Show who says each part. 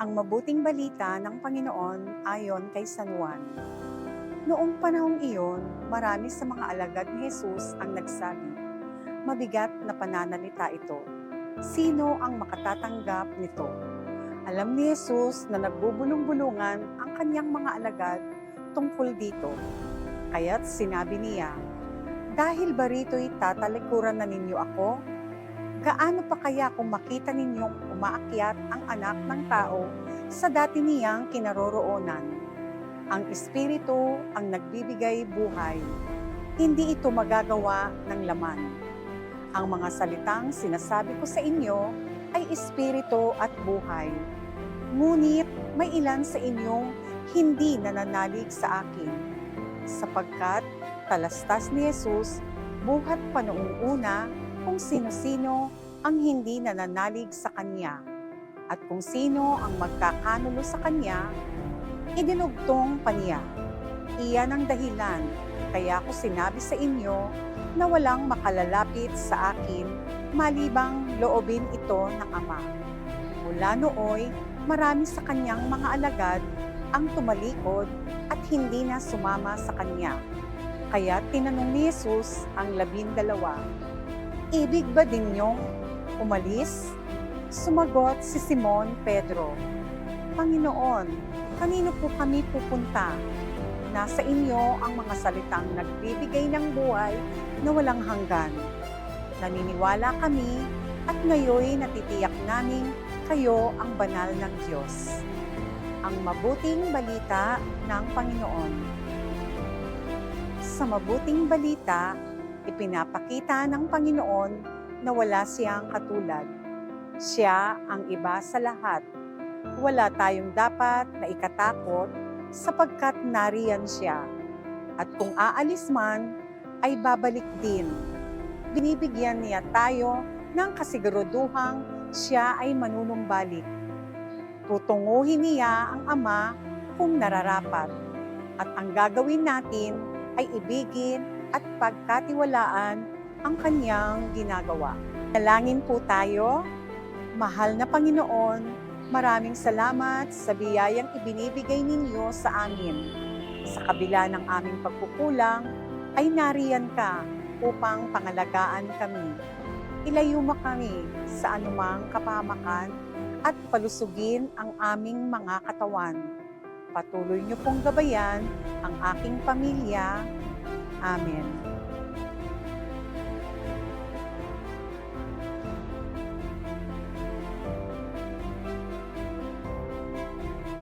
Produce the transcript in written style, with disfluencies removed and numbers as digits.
Speaker 1: Ang mabuting balita ng Panginoon ayon kay San Juan. Noong panahong iyon, marami sa mga alagad ni Jesus ang nagsabi, "Mabigat na pananalita ito. Sino ang makatatanggap nito?" Alam ni Jesus na nagbubulong-bulungan ang kanyang mga alagad tungkol dito. Kaya't sinabi niya, "Dahil ba rito'y tatalikuran na ninyo ako? Gaano pa kaya kung makita ninyong umaakyat ang anak ng tao sa dati niyang kinaroroonan? Ang Espiritu ang nagbibigay buhay. Hindi ito magagawa ng laman. Ang mga salitang sinasabi ko sa inyo ay Espiritu at buhay. Ngunit may ilan sa inyong hindi nananalig sa akin, sapagkat talastas ni Jesus buhat pa noong una kung sino-sino ang hindi nananalig sa Kanya, at kung sino ang magkakanulo sa Kanya, idinugtong pa niya. Iyan ang dahilan, kaya ko sinabi sa inyo na walang makalalapit sa akin malibang loobin ito ng Ama. Mula nooy, marami sa Kanyang mga alagad ang tumalikod at hindi na sumama sa Kanya. Kaya tinanong ni Jesus ang 12, "Ibig ba din niyong umalis?" Sumagot si Simon Pedro, "Panginoon, kanino po kami pupunta? Nasa inyo ang mga salitang nagbibigay ng buhay na walang hanggan. Naniniwala kami at ngayon natitiyak namin kayo ang banal ng Diyos." Ang mabuting balita ng Panginoon. Sa mabuting balita, ipinapakita ng Panginoon na wala siyang katulad. Siya ang iba sa lahat. Wala tayong dapat na ikatakot sapagkat nariyan siya. At kung aalis man, ay babalik din. Binibigyan niya tayo ng kasiguraduhang siya ay manunumbalik. Tutunguhin niya ang Ama kung nararapat. At ang gagawin natin ay ibigin at pagkatiwalaan ang kanyang ginagawa. Dalangin po tayo. Mahal na Panginoon, maraming salamat sa biyayang ibinibigay ninyo sa amin. Sa kabila ng aming pagkukulang, ay nariyan ka upang pangalagaan kami. Ilayo mo kami sa anumang kapahamakan at palusugin ang aming mga katawan. Patuloy niyo pong gabayan ang aking pamilya. Amen.